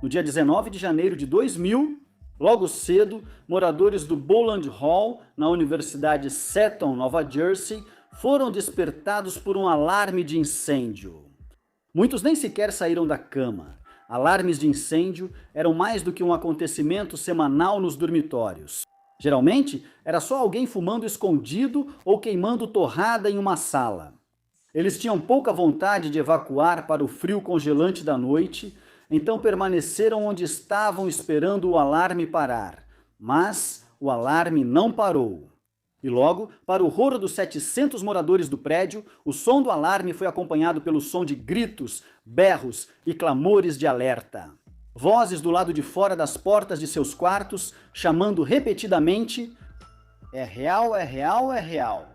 No dia 19 de janeiro de 2000, logo cedo, moradores do Boland Hall, na Universidade Seton, Nova Jersey, foram despertados por um alarme de incêndio. Muitos nem sequer saíram da cama. Alarmes de incêndio eram mais do que um acontecimento semanal nos dormitórios. Geralmente, era só alguém fumando escondido ou queimando torrada em uma sala. Eles tinham pouca vontade de evacuar para o frio congelante da noite, então permaneceram onde estavam esperando o alarme parar. Mas o alarme não parou. E logo, para o horror dos 700 moradores do prédio, o som do alarme foi acompanhado pelo som de gritos, berros e clamores de alerta. Vozes do lado de fora das portas de seus quartos, chamando repetidamente: "É real, é real, é real."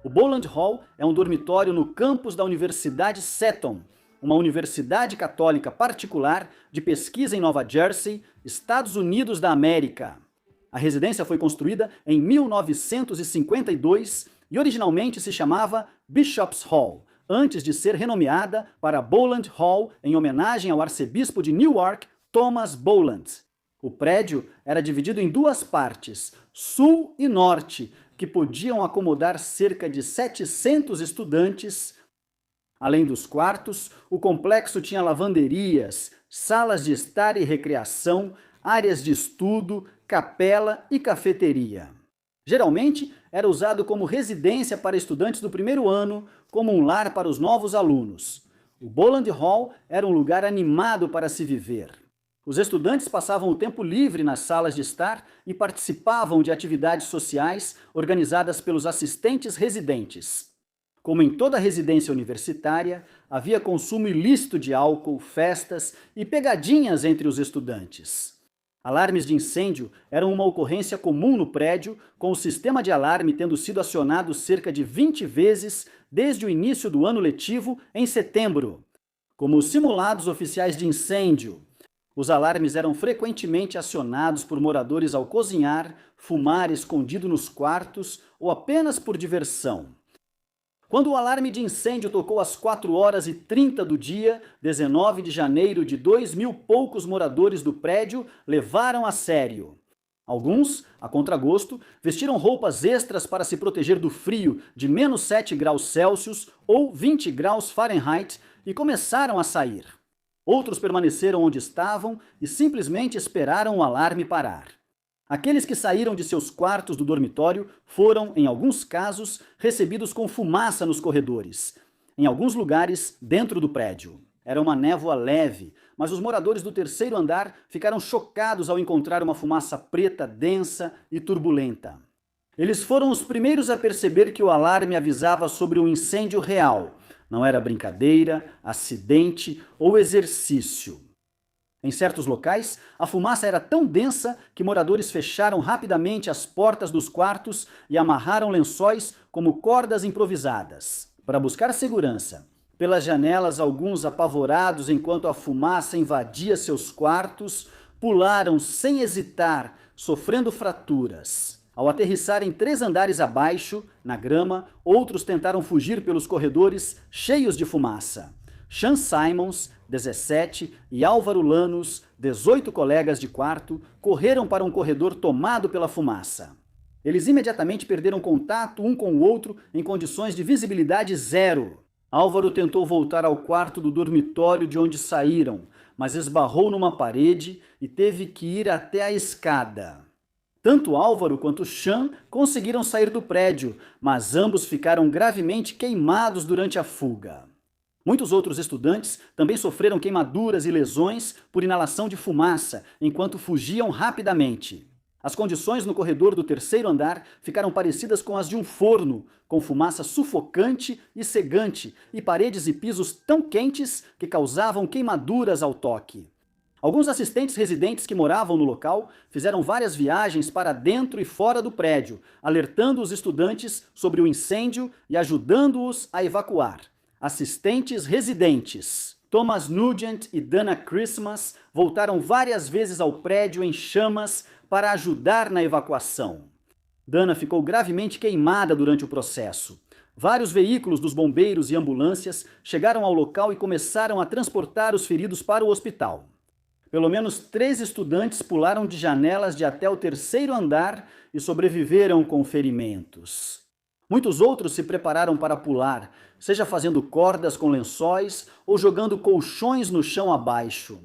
O Boland Hall é um dormitório no campus da Universidade Seton, uma universidade católica particular de pesquisa em Nova Jersey, Estados Unidos da América. A residência foi construída em 1952 e originalmente se chamava Bishop's Hall, antes de ser renomeada para Boland Hall em homenagem ao arcebispo de Newark, Thomas Boland. O prédio era dividido em duas partes, sul e norte, que podiam acomodar cerca de 700 estudantes. Além dos quartos, o complexo tinha lavanderias, salas de estar e recreação, áreas de estudo, capela e cafeteria. Geralmente, era usado como residência para estudantes do primeiro ano, como um lar para os novos alunos. O Boland Hall era um lugar animado para se viver. Os estudantes passavam o tempo livre nas salas de estar e participavam de atividades sociais organizadas pelos assistentes residentes. Como em toda residência universitária, havia consumo ilícito de álcool, festas e pegadinhas entre os estudantes. Alarmes de incêndio eram uma ocorrência comum no prédio, com o sistema de alarme tendo sido acionado cerca de 20 vezes desde o início do ano letivo, em setembro. Como os simulados oficiais de incêndio, os alarmes eram frequentemente acionados por moradores ao cozinhar, fumar escondido nos quartos ou apenas por diversão. Quando o alarme de incêndio tocou às 4h30 do dia, 19 de janeiro de 2000, poucos moradores do prédio levaram a sério. Alguns, a contragosto, vestiram roupas extras para se proteger do frio de -7 graus Celsius ou 20 graus Fahrenheit e começaram a sair. Outros permaneceram onde estavam e simplesmente esperaram o alarme parar. Aqueles que saíram de seus quartos do dormitório foram, em alguns casos, recebidos com fumaça nos corredores. Em alguns lugares, dentro do prédio. Era uma névoa leve, mas os moradores do terceiro andar ficaram chocados ao encontrar uma fumaça preta densa e turbulenta. Eles foram os primeiros a perceber que o alarme avisava sobre um incêndio real. Não era brincadeira, acidente ou exercício. Em certos locais, a fumaça era tão densa que moradores fecharam rapidamente as portas dos quartos e amarraram lençóis como cordas improvisadas, para buscar segurança. Pelas janelas, alguns, apavorados enquanto a fumaça invadia seus quartos, pularam sem hesitar, sofrendo fraturas. Ao aterrissarem 3 andares abaixo, na grama, outros tentaram fugir pelos corredores cheios de fumaça. Sean Simons, 17, e Álvaro Lanos, 18 colegas de quarto, correram para um corredor tomado pela fumaça. Eles imediatamente perderam contato um com o outro em condições de visibilidade zero. Álvaro tentou voltar ao quarto do dormitório de onde saíram, mas esbarrou numa parede e teve que ir até a escada. Tanto Álvaro quanto Sean conseguiram sair do prédio, mas ambos ficaram gravemente queimados durante a fuga. Muitos outros estudantes também sofreram queimaduras e lesões por inalação de fumaça, enquanto fugiam rapidamente. As condições no corredor do terceiro andar ficaram parecidas com as de um forno, com fumaça sufocante e cegante, e paredes e pisos tão quentes que causavam queimaduras ao toque. Alguns assistentes residentes que moravam no local fizeram várias viagens para dentro e fora do prédio, alertando os estudantes sobre o incêndio e ajudando-os a evacuar. Assistentes residentes. Thomas Nugent e Dana Christmas voltaram várias vezes ao prédio em chamas para ajudar na evacuação. Dana ficou gravemente queimada durante o processo. Vários veículos dos bombeiros e ambulâncias chegaram ao local e começaram a transportar os feridos para o hospital. Pelo menos 3 estudantes pularam de janelas de até o 3º andar e sobreviveram com ferimentos. Muitos outros se prepararam para pular, seja fazendo cordas com lençóis ou jogando colchões no chão abaixo.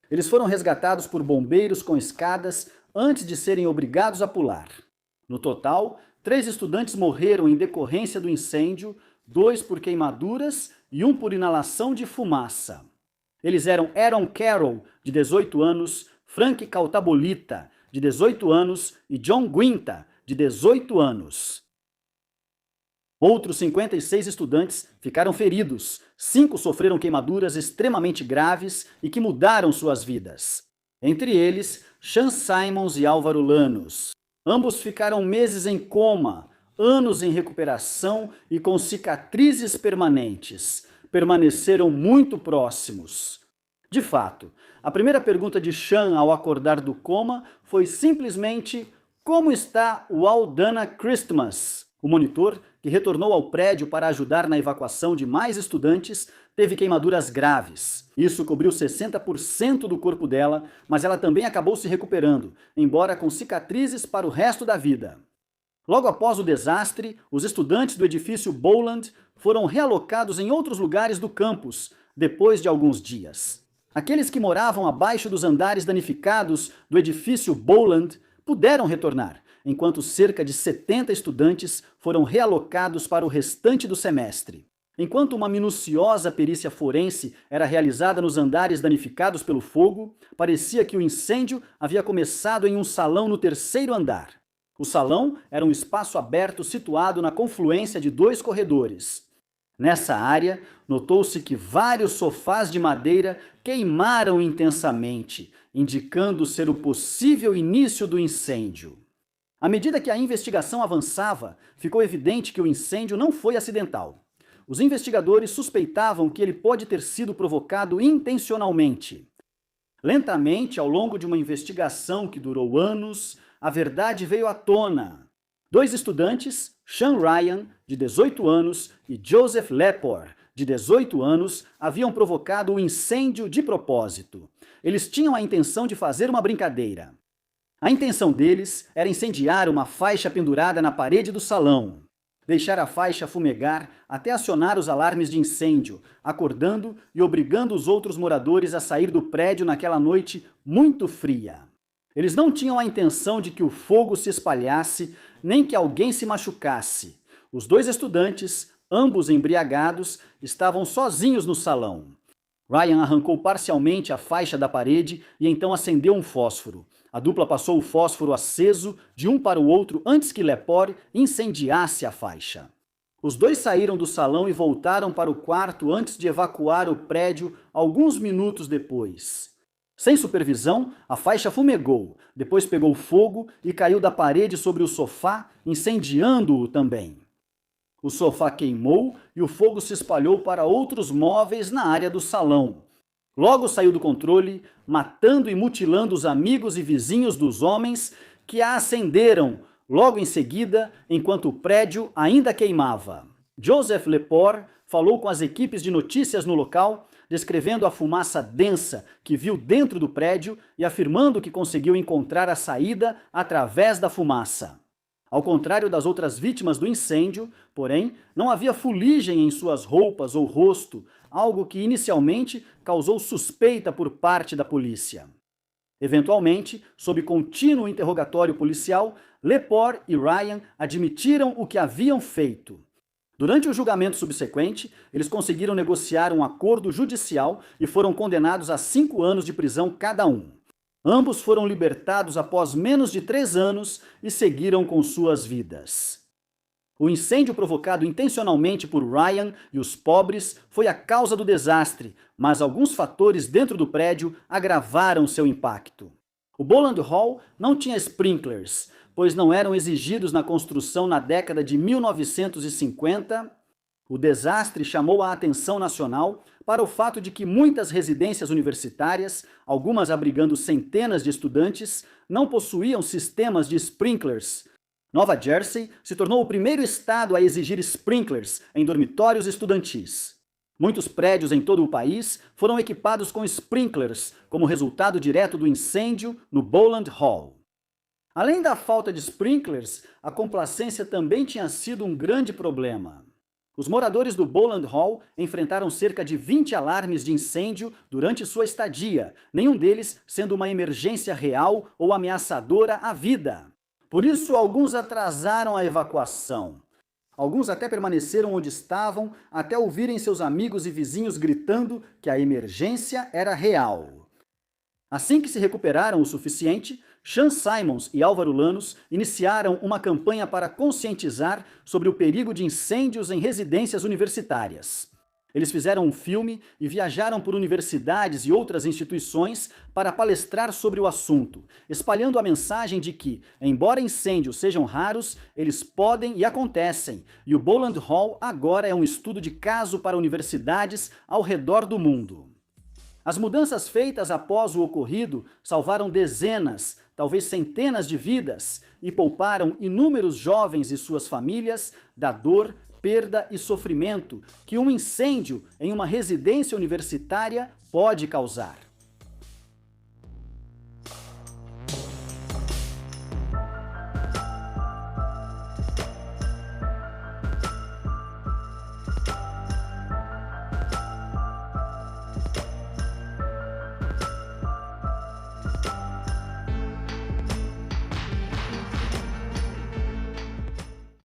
Eles foram resgatados por bombeiros com escadas antes de serem obrigados a pular. No total, 3 estudantes morreram em decorrência do incêndio, 2 por queimaduras e 1 por inalação de fumaça. Eles eram Aaron Carroll, de 18 anos, Frank Caltabolita, de 18 anos, e John Guinta, de 18 anos. Outros 56 estudantes ficaram feridos, 5 sofreram queimaduras extremamente graves e que mudaram suas vidas. Entre eles, Sean Simons e Álvaro Lanos. Ambos ficaram meses em coma, anos em recuperação e com cicatrizes permanentes. Permaneceram muito próximos. De fato, a primeira pergunta de Sean ao acordar do coma foi simplesmente: como está o Aldana Christmas? O monitor, que retornou ao prédio para ajudar na evacuação de mais estudantes, teve queimaduras graves. Isso cobriu 60% do corpo dela, mas ela também acabou se recuperando, embora com cicatrizes para o resto da vida. Logo após o desastre, os estudantes do edifício Boland foram realocados em outros lugares do campus, depois de alguns dias. Aqueles que moravam abaixo dos andares danificados do edifício Boland puderam retornar, enquanto cerca de 70 estudantes foram realocados para o restante do semestre. Enquanto uma minuciosa perícia forense era realizada nos andares danificados pelo fogo, parecia que o incêndio havia começado em um salão no 3º andar. O salão era um espaço aberto situado na confluência de 2 corredores. Nessa área, notou-se que vários sofás de madeira queimaram intensamente, indicando ser o possível início do incêndio. À medida que a investigação avançava, ficou evidente que o incêndio não foi acidental. Os investigadores suspeitavam que ele pode ter sido provocado intencionalmente. Lentamente, ao longo de uma investigação que durou anos, a verdade veio à tona. 2 estudantes, Sean Ryan, de 18 anos, e Joseph Lepore, de 18 anos, haviam provocado o incêndio de propósito. Eles tinham a intenção de fazer uma brincadeira. A intenção deles era incendiar uma faixa pendurada na parede do salão. Deixar a faixa fumegar até acionar os alarmes de incêndio, acordando e obrigando os outros moradores a sair do prédio naquela noite muito fria. Eles não tinham a intenção de que o fogo se espalhasse, nem que alguém se machucasse. Os 2 estudantes, ambos embriagados, estavam sozinhos no salão. Ryan arrancou parcialmente a faixa da parede e então acendeu um fósforo. A dupla passou o fósforo aceso de um para o outro antes que Lepore incendiasse a faixa. Os 2 saíram do salão e voltaram para o quarto antes de evacuar o prédio alguns minutos depois. Sem supervisão, a faixa fumegou, depois pegou fogo e caiu da parede sobre o sofá, incendiando-o também. O sofá queimou e o fogo se espalhou para outros móveis na área do salão. Logo saiu do controle, matando e mutilando os amigos e vizinhos dos homens que a acenderam logo em seguida, enquanto o prédio ainda queimava. Joseph Lepore falou com as equipes de notícias no local, descrevendo a fumaça densa que viu dentro do prédio e afirmando que conseguiu encontrar a saída através da fumaça. Ao contrário das outras vítimas do incêndio, porém, não havia fuligem em suas roupas ou rosto, algo que inicialmente causou suspeita por parte da polícia. Eventualmente, sob contínuo interrogatório policial, Lepore e Ryan admitiram o que haviam feito. Durante o julgamento subsequente, eles conseguiram negociar um acordo judicial e foram condenados a 5 anos de prisão cada um. Ambos foram libertados após menos de 3 anos e seguiram com suas vidas. O incêndio provocado intencionalmente por Ryan e os pobres foi a causa do desastre, mas alguns fatores dentro do prédio agravaram seu impacto. O Boland Hall não tinha sprinklers, pois não eram exigidos na construção na década de 1950, o desastre chamou a atenção nacional para o fato de que muitas residências universitárias, algumas abrigando centenas de estudantes, não possuíam sistemas de sprinklers. Nova Jersey se tornou o primeiro estado a exigir sprinklers em dormitórios estudantis. Muitos prédios em todo o país foram equipados com sprinklers como resultado direto do incêndio no Boland Hall. Além da falta de sprinklers, a complacência também tinha sido um grande problema. Os moradores do Boland Hall enfrentaram cerca de 20 alarmes de incêndio durante sua estadia, nenhum deles sendo uma emergência real ou ameaçadora à vida. Por isso, alguns atrasaram a evacuação. Alguns até permaneceram onde estavam até ouvirem seus amigos e vizinhos gritando que a emergência era real. Assim que se recuperaram o suficiente, Sean Simons e Álvaro Lanos iniciaram uma campanha para conscientizar sobre o perigo de incêndios em residências universitárias. Eles fizeram um filme e viajaram por universidades e outras instituições para palestrar sobre o assunto, espalhando a mensagem de que, embora incêndios sejam raros, eles podem e acontecem, e o Boland Hall agora é um estudo de caso para universidades ao redor do mundo. As mudanças feitas após o ocorrido salvaram dezenas, talvez centenas de vidas e pouparam inúmeros jovens e suas famílias da dor, perda e sofrimento que um incêndio em uma residência universitária pode causar.